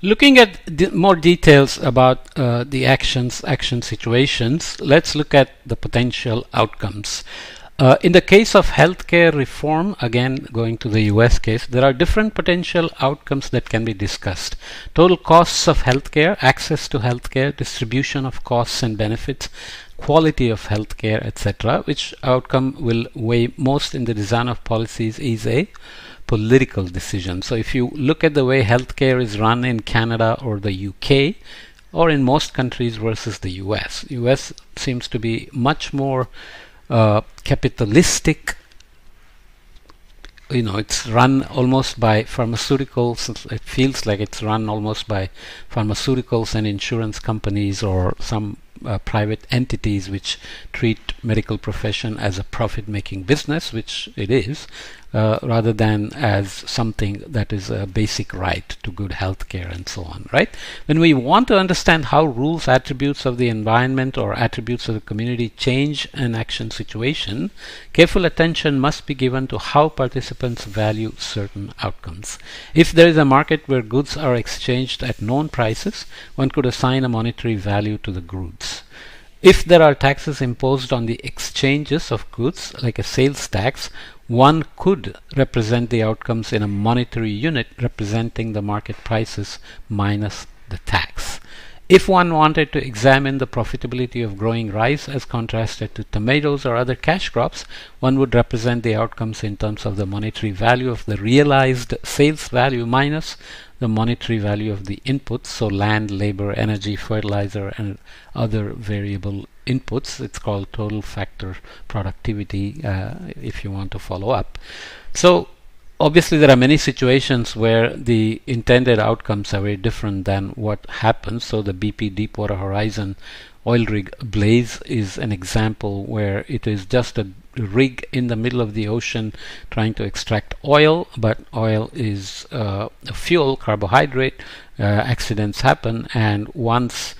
Looking at more details about the action situations, let's look at the potential outcomes. In the case of healthcare reform, again going to the US case, there are different potential outcomes that can be discussed. Total costs of healthcare, access to healthcare, distribution of costs and benefits, quality of healthcare, etc. Which outcome will weigh most in the design of policies is a political decision. So if you look at the way healthcare is run in Canada or the UK or in most countries versus the US seems to be much more capitalistic. It's run almost by pharmaceuticals. It feels like it's run almost by pharmaceuticals and insurance companies or some private entities which treat medical profession as a profit-making business, which it is, rather than as something that is a basic right to good health care and so on, right? When we want to understand how rules, attributes of the environment or attributes of the community change an action situation, careful attention must be given to how participants value certain outcomes. If there is a market where goods are exchanged at known prices, one could assign a monetary value to the goods. If there are taxes imposed on the exchanges of goods, like a sales tax, one could represent the outcomes in a monetary unit representing the market prices minus the tax. If one wanted to examine the profitability of growing rice as contrasted to tomatoes or other cash crops, one would represent the outcomes in terms of the monetary value of the realized sales value minus the monetary value of the inputs, so land, labor, energy, fertilizer, and other variable inputs. It's called total factor productivity if you want to follow up. So obviously there are many situations where the intended outcomes are very different than what happens. So the BP Deepwater Horizon oil rig Blaze is an example where it is just a rig in the middle of the ocean trying to extract oil, but oil is a fuel, carbohydrate. Accidents happen, and once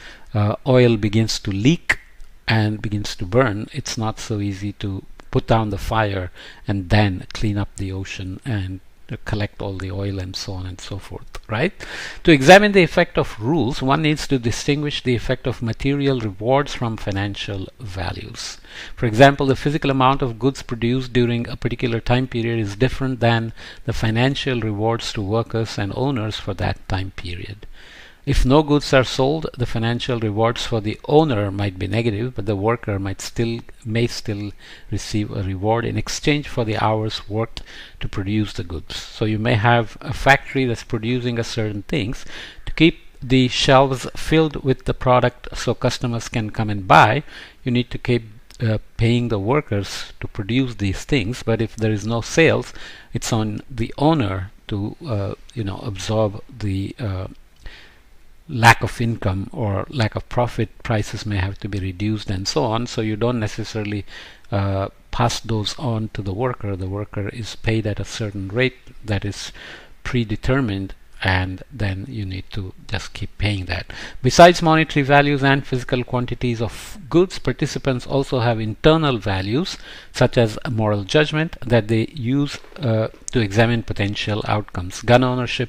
oil begins to leak and begins to burn, it's not so easy to put down the fire and then clean up the ocean and collect all the oil and so on and so forth, right? To examine the effect of rules, one needs to distinguish the effect of material rewards from financial values. For example, the physical amount of goods produced during a particular time period is different than the financial rewards to workers and owners for that time period. If no goods are sold, the financial rewards for the owner might be negative, but the worker may still receive a reward in exchange for the hours worked to produce the goods. So you may have a factory that's producing a certain things to keep the shelves filled with the product so customers can come and buy. You need to keep paying the workers to produce these things, but if there is no sales, it's on the owner to absorb the lack of income or lack of profit. Prices may have to be reduced and so on, so you don't necessarily pass those on to the worker. The worker is paid at a certain rate that is predetermined, and then you need to just keep paying that. Besides monetary values and physical quantities of goods, participants also have internal values such as moral judgment that they use to examine potential outcomes. Gun ownership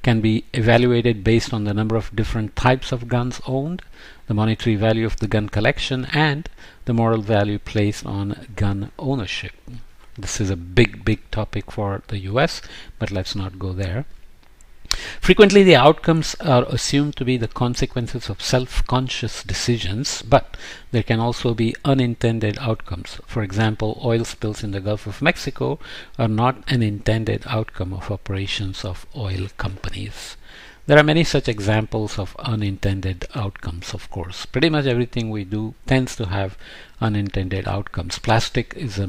can be evaluated based on the number of different types of guns owned, the monetary value of the gun collection, and the moral value placed on gun ownership. This is a big topic for the US, but let's not go there. Frequently, the outcomes are assumed to be the consequences of self-conscious decisions, but there can also be unintended outcomes. For example, oil spills in the Gulf of Mexico are not an intended outcome of operations of oil companies. There are many such examples of unintended outcomes, of course. Pretty much everything we do tends to have unintended outcomes. Plastic is a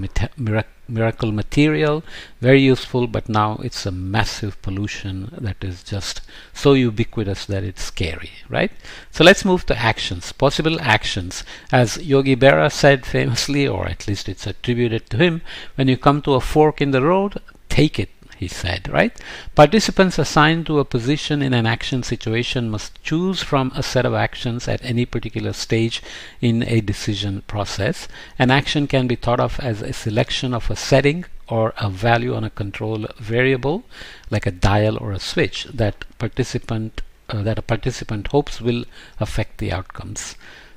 miracle material, very useful, but now it's a massive pollution that is just so ubiquitous that it's scary, right? So let's move to actions, possible actions. As Yogi Berra said famously, or at least it's attributed to him, when you come to a fork in the road, take it, he said, right? Participants assigned to a position in an action situation must choose from a set of actions at any particular stage in a decision process. An action can be thought of as a selection of a setting or a value on a control variable, like a dial or a switch, that participant that a participant hopes will affect the outcomes.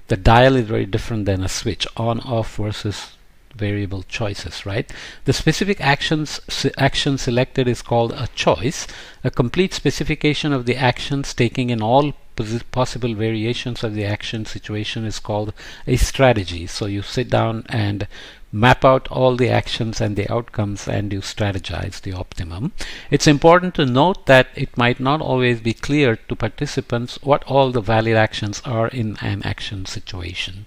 The dial is very different than a switch, on off versus variable choices, right? The specific action selected is called a choice. A complete specification of the actions taking in all possible variations of the action situation is called a strategy. So you sit down and map out all the actions and the outcomes and you strategize the optimum. It's important to note that it might not always be clear to participants what all the valid actions are in an action situation.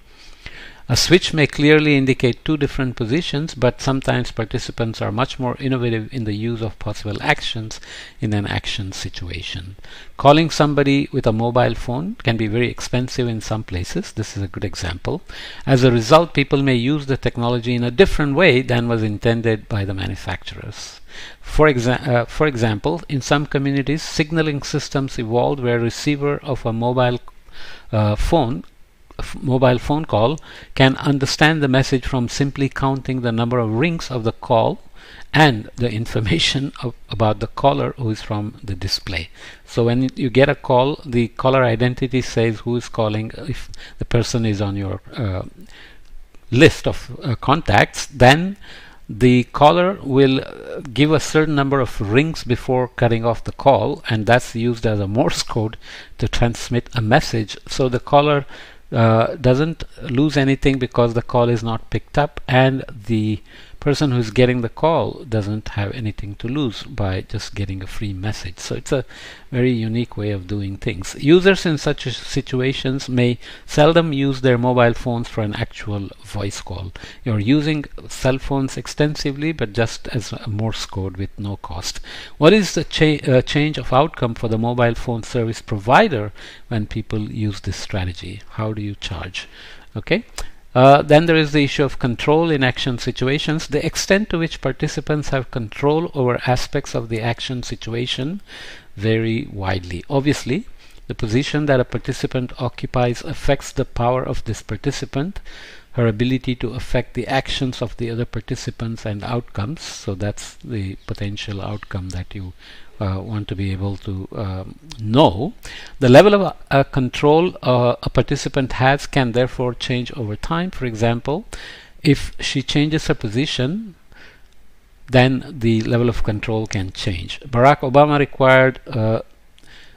A switch may clearly indicate two different positions, but sometimes participants are much more innovative in the use of possible actions in an action situation. Calling somebody with a mobile phone can be very expensive in some places. This is a good example. As a result, people may use the technology in a different way than was intended by the manufacturers. For example, in some communities, signaling systems evolved where a receiver of a mobile phone call can understand the message from simply counting the number of rings of the call and the information about the caller who is from the display. So when you get a call, the caller identity says who is calling. If the person is on your list of contacts, then the caller will give a certain number of rings before cutting off the call, and that's used as a Morse code to transmit a message. So the caller doesn't lose anything because the call is not picked up, and the person who's getting the call doesn't have anything to lose by just getting a free message. So it's a very unique way of doing things. Users in such situations may seldom use their mobile phones for an actual voice call. You're using cell phones extensively, but just as a Morse code with no cost. What is the change of outcome for the mobile phone service provider when people use this strategy? How do you charge? Okay. Then there is the issue of control in action situations. The extent to which participants have control over aspects of the action situation vary widely. Obviously, the position that a participant occupies affects the power of this participant, her ability to affect the actions of the other participants and outcomes. So that's the potential outcome that you want to be able to know. The level of control a participant has can therefore change over time. For example, if she changes her position, then the level of control can change. Barack Obama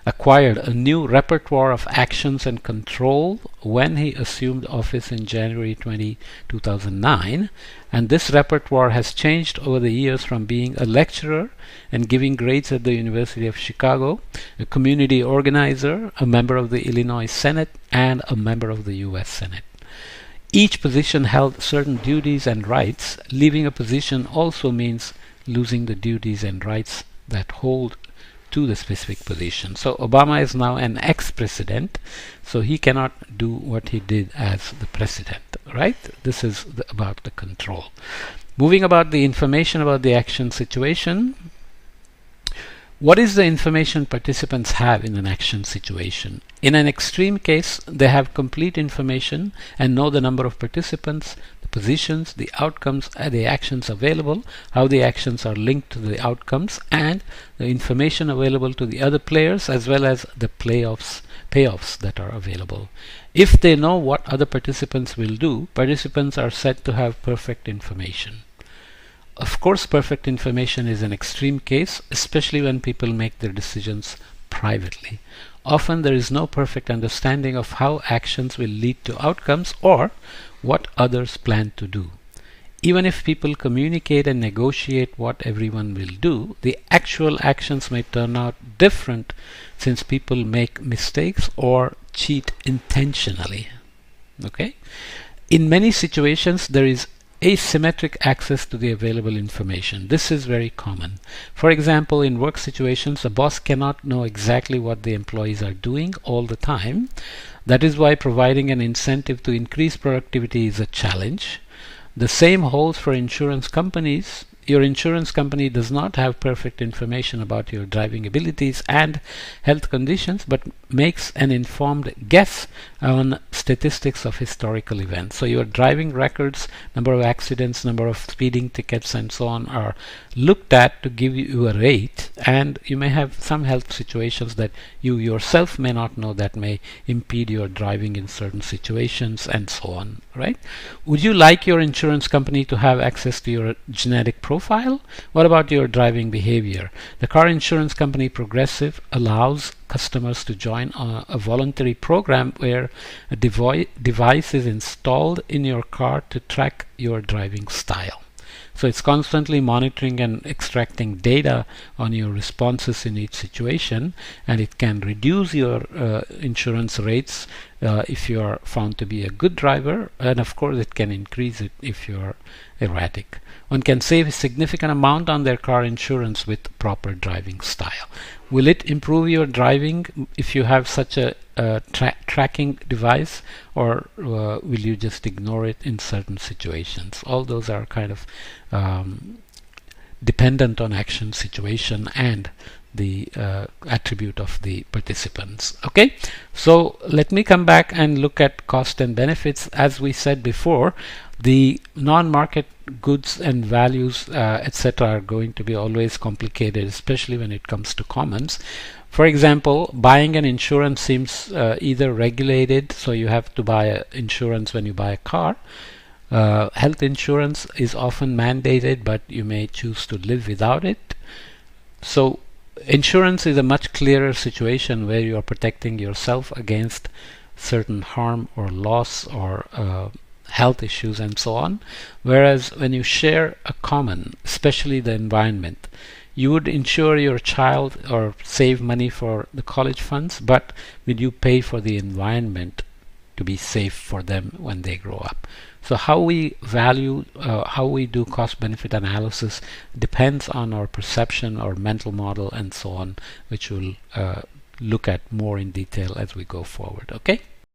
acquired a new repertoire of actions and control when he assumed office in January 2009, and this repertoire has changed over the years from being a lecturer and giving grades at the University of Chicago, a community organizer, a member of the Illinois Senate, and a member of the US Senate. Each position held certain duties and rights. Leaving a position also means losing the duties and rights that hold to the specific position. So Obama is now an ex-president, so he cannot do what he did as the president, right? This is about the control. Moving about the information about the action situation. What is the information participants have in an action situation? In an extreme case, they have complete information and know the number of participants, the positions, the outcomes, the actions available, how the actions are linked to the outcomes, and the information available to the other players, as well as the payoffs that are available. If they know what other participants will do, participants are said to have perfect information. Of course, perfect information is an extreme case, especially when people make their decisions privately. Often there is no perfect understanding of how actions will lead to outcomes or what others plan to do. Even if people communicate and negotiate what everyone will do, the actual actions may turn out different since people make mistakes or cheat intentionally. Okay? In many situations, there is asymmetric access to the available information. This is very common. For example, in work situations, a boss cannot know exactly what the employees are doing all the time. That is why providing an incentive to increase productivity is a challenge. The same holds for insurance companies. your insurance company does not have perfect information about your driving abilities and health conditions, but makes an informed guess on statistics of historical events. So your driving records, number of accidents, number of speeding tickets, and so on are looked at to give you a rate, and you may have some health situations that you yourself may not know that may impede your driving in certain situations, and so on, right? Would you like your insurance company to have access to your genetic profile? What about your driving behavior? The car insurance company Progressive allows customers to join a voluntary program where a device is installed in your car to track your driving style. So it's constantly monitoring and extracting data on your responses in each situation, and it can reduce your insurance rates if you are found to be a good driver, and of course it can increase it if you are erratic. One can save a significant amount on their car insurance with proper driving style. Will it improve your driving if you have such a tracking device, or will you just ignore it in certain situations? All those are kind of dependent on action, situation, and the attribute of the participants. Okay, so let me come back and look at cost and benefits. As we said before, the non-market goods and values, etc., are going to be always complicated, especially when it comes to commons. For example, buying an insurance seems either regulated, so you have to buy insurance when you buy a car. Health insurance is often mandated, but you may choose to live without it. So insurance is a much clearer situation where you are protecting yourself against certain harm or loss or health issues and so on. Whereas when you share a common, especially the environment, you would insure your child or save money for the college funds, but will you pay for the environment to be safe for them when they grow up? So how we value, how we do cost benefit analysis depends on our perception, our mental model, and so on, which we'll look at more in detail as we go forward. Okay.